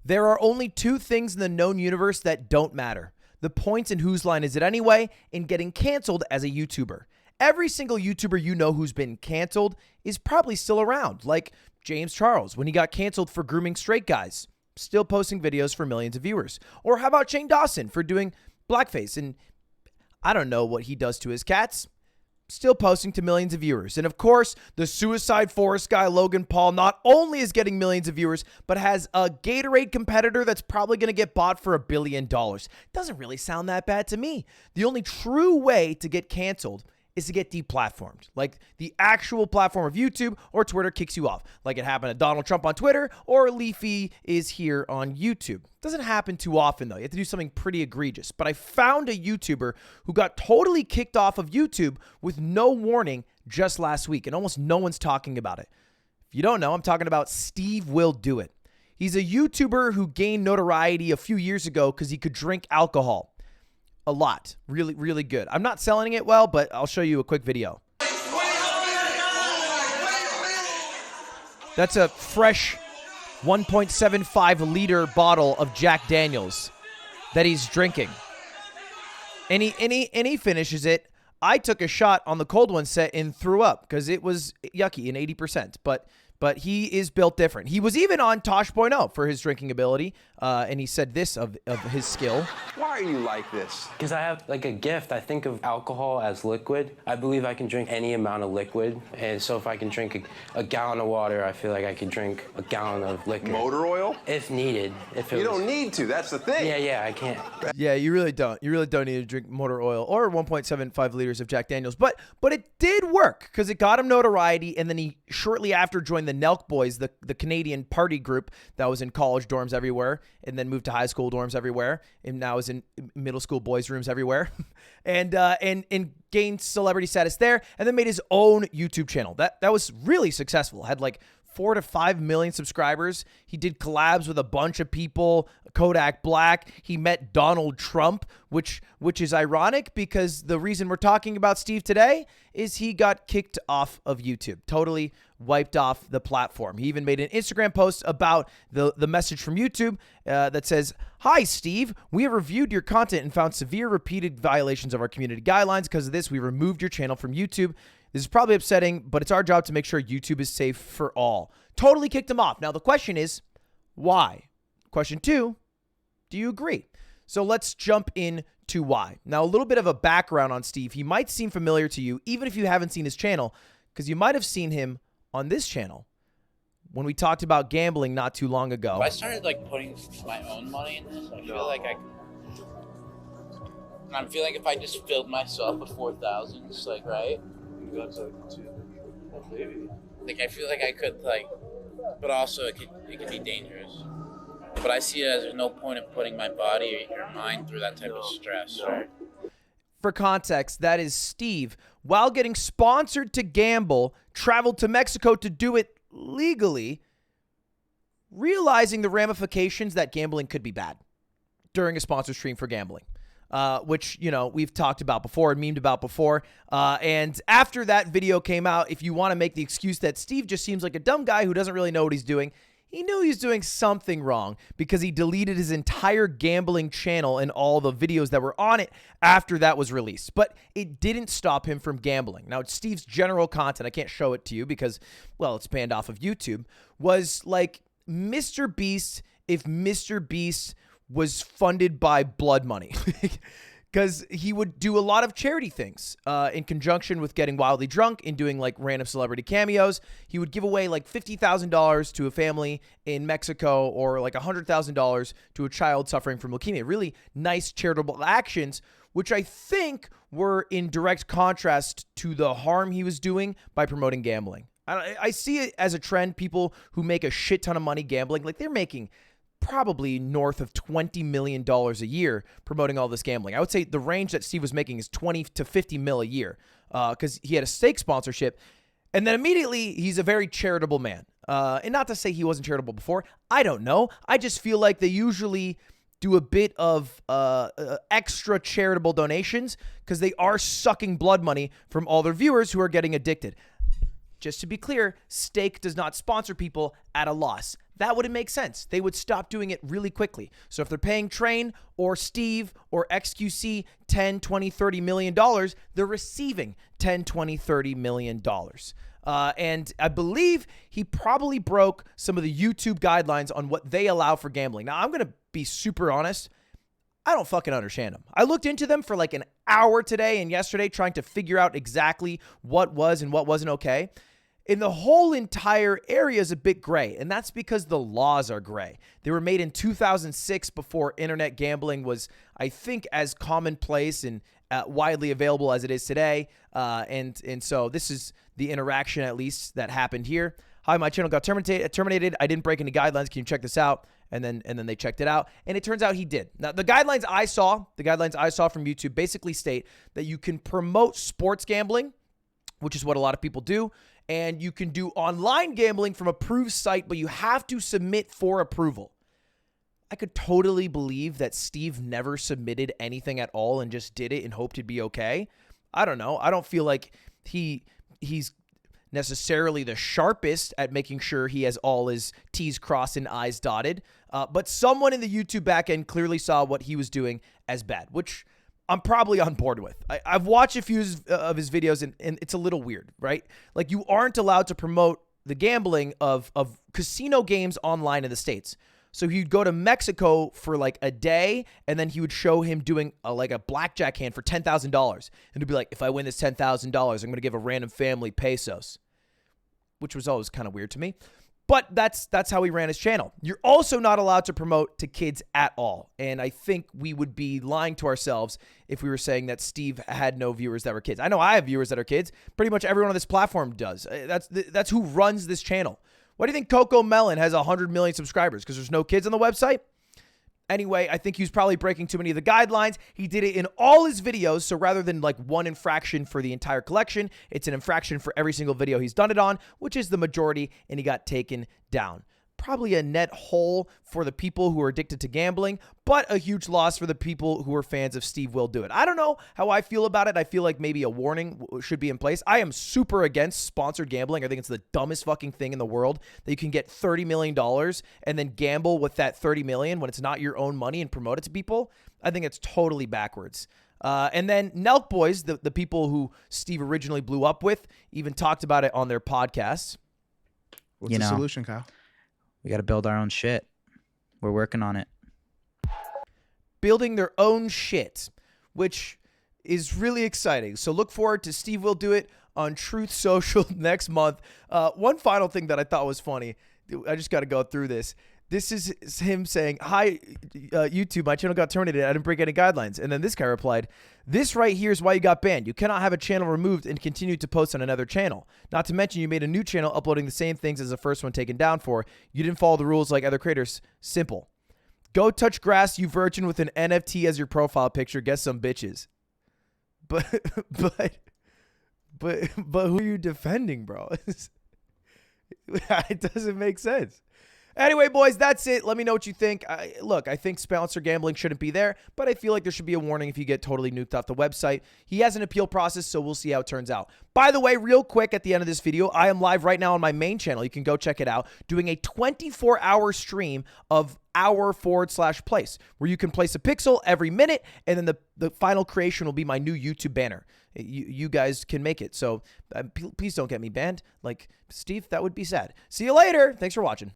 There are only two things in the known universe that don't matter: the points and whose line is it anyway, and getting canceled as a YouTuber. Every single YouTuber you know who's been canceled is probably still around, like James Charles when he got canceled for grooming straight guys, still posting videos for millions of viewers. Or how about Shane Dawson for doing blackface, and I don't know what he does to his cats, still posting to millions of viewers. And of course, the Suicide Forest guy, Logan Paul, not only is getting millions of viewers, but has a Gatorade competitor that's probably going to get bought for $1 billion. Doesn't really sound that bad to me. The only true way to get canceled is to get deplatformed. Like the actual platform of YouTube or Twitter kicks you off, like it happened to Donald Trump on Twitter or Leafy is here on YouTube. Doesn't happen too often though. You have to do something pretty egregious. But I found a YouTuber who got totally kicked off of YouTube with no warning just last week, and almost no one's talking about it. If you don't know, I'm talking about Steve Will Do It. He's a YouTuber who gained notoriety a few years ago because he could drink alcohol. A lot. Really, really good. I'm not selling it well, but I'll show you a quick video. That's a fresh 1.75 liter bottle of Jack Daniels that he's drinking. And he finishes it. I took a shot on the cold one set and threw up because it was yucky and 80%. But he is built different. He was even on Tosh.0 for his drinking ability, and he said this of his skill. Why are you like this? Because I have like a gift. I think of alcohol as liquid. I believe I can drink any amount of liquid, and so if I can drink a gallon of water, I feel like I could drink a gallon of liquor. Motor oil? If needed. You don't need to, that's the thing. Yeah, I can't. Yeah, you really don't. You really don't need to drink motor oil or 1.75 liters of Jack Daniels. But it did work because it got him notoriety, and then he shortly after joined the Nelk Boys, the Canadian party group that was in college dorms everywhere, and then moved to high school dorms everywhere, and now is in middle school boys' rooms everywhere, and gained celebrity status there, and then made his own YouTube channel. That was really successful. Had like 4 to 5 million subscribers. He did collabs with a bunch of people, Kodak Black. He met Donald Trump, which is ironic because the reason we're talking about Steve today is he got kicked off of YouTube, totally wiped off the platform. He even made an Instagram post about the message from YouTube that says, "Hi, Steve. We have reviewed your content and found severe repeated violations of our community guidelines. Because of this, we removed your channel from YouTube. This is probably upsetting, but it's our job to make sure YouTube is safe for all." Totally kicked him off. Now, the question is, why? Question 2, do you agree? So let's jump in to why. Now, a little bit of a background on Steve. He might seem familiar to you, even if you haven't seen his channel, because you might have seen him on this channel when we talked about gambling not too long ago. If I started like putting my own money in this, I feel like I feel like if I just filled myself with 4,000, it's like, right? Like I feel like I could but also it could be dangerous. But I see it as there's no point in putting my body or your mind through that type of stress. For context, that is Steve, while getting sponsored to gamble, traveled to Mexico to do it legally, realizing the ramifications that gambling could be bad during a sponsor stream for gambling. Which, we've talked about before and memed about before. And after that video came out, if you want to make the excuse that Steve just seems like a dumb guy who doesn't really know what he's doing, he knew he was doing something wrong because he deleted his entire gambling channel and all the videos that were on it after that was released. But it didn't stop him from gambling. Now, Steve's general content, I can't show it to you because, well, it's banned off of YouTube, was like Mr. Beast if Mr. Beast was funded by blood money. Because he would do a lot of charity things in conjunction with getting wildly drunk and doing like random celebrity cameos. He would give away like $50,000 to a family in Mexico or like $100,000 to a child suffering from leukemia. Really nice charitable actions, which I think were in direct contrast to the harm he was doing by promoting gambling. I see it as a trend. People who make a shit ton of money gambling, like they're making probably north of $20 million a year promoting all this gambling. I would say the range that Steve was making is 20 to 50 mil a year because he had a steak sponsorship. And then immediately he's a very charitable man. And not to say he wasn't charitable before. I don't know. I just feel like they usually do a bit of extra charitable donations because they are sucking blood money from all their viewers who are getting addicted. just to be clear, Stake does not sponsor people at a loss. That wouldn't make sense. They would stop doing it really quickly. So if they're paying Train or Steve or XQC 10, 20, 30 million dollars, they're receiving 10, 20, 30 million dollars. And I believe he probably broke some of the YouTube guidelines on what they allow for gambling. Now, I'm going to be super honest. I don't fucking understand them. I looked into them for like an hour today and yesterday trying to figure out exactly what was and what wasn't okay. And the whole entire area is a bit gray, and that's because the laws are gray. They were made in 2006 before internet gambling was, I think, as commonplace and widely available as it is today. And so this is the interaction, at least, that happened here. Hi, my channel got terminated. I didn't break any guidelines. Can you check this out? And then they checked it out, and it turns out he did. Now, the guidelines I saw from YouTube basically state that you can promote sports gambling, which is what a lot of people do, and you can do online gambling from approved site, but you have to submit for approval. I could totally believe that Steve never submitted anything at all and just did it and hoped it'd be okay. I don't know. I don't feel like he's necessarily the sharpest at making sure he has all his T's crossed and I's dotted. But someone in the YouTube backend clearly saw what he was doing as bad, which I'm probably on board with. I've watched a few of his videos, and it's a little weird, right? Like, you aren't allowed to promote the gambling of casino games online in the States. So he'd go to Mexico for like a day, and then he would show him doing a blackjack hand for $10,000. And he'd be like, if I win this $10,000, I'm going to give a random family pesos, which was always kind of weird to me. But that's how he ran his channel. You're also not allowed to promote to kids at all. And I think we would be lying to ourselves if we were saying that Steve had no viewers that were kids. I know I have viewers that are kids. Pretty much everyone on this platform does. That's who runs this channel. Why do you think Coco Melon has 100 million subscribers? Because there's no kids on the website? Anyway, I think he was probably breaking too many of the guidelines. He did it in all his videos, so rather than like one infraction for the entire collection, it's an infraction for every single video he's done it on, which is the majority, and he got taken down. Probably a net hole for the people who are addicted to gambling, but a huge loss for the people who are fans of Steve Will Do It. I don't know how I feel about it. I feel like maybe a warning should be in place. I am super against sponsored gambling. I think it's the dumbest fucking thing in the world that you can get $30 million and then gamble with that $30 million when it's not your own money and promote it to people. I think it's totally backwards. And then Nelk Boys, the people who Steve originally blew up with, even talked about it on their podcasts. What's the solution, Kyle? We got to build our own shit. We're working on it. Building their own shit, which is really exciting. So look forward to Steve Will Do It on Truth Social next month. One final thing that I thought was funny. I just got to go through this. This is him saying, hi, YouTube, my channel got terminated. I didn't break any guidelines. And then this guy replied, this right here is why you got banned. You cannot have a channel removed and continue to post on another channel. Not to mention you made a new channel uploading the same things as the first one taken down for. You didn't follow the rules like other creators. Simple. Go touch grass, you virgin, with an NFT as your profile picture. Get some bitches. But who are you defending, bro? It doesn't make sense. Anyway, boys, that's it. Let me know what you think. Look, I think sponsor gambling shouldn't be there, but I feel like there should be a warning if you get totally nuked off the website. He has an appeal process, so we'll see how it turns out. By the way, real quick at the end of this video, I am live right now on my main channel. You can go check it out, doing a 24-hour stream of our/place, where you can place a pixel every minute, and then the final creation will be my new YouTube banner. You guys can make it, so please don't get me banned. Like, Steve, that would be sad. See you later. Thanks for watching.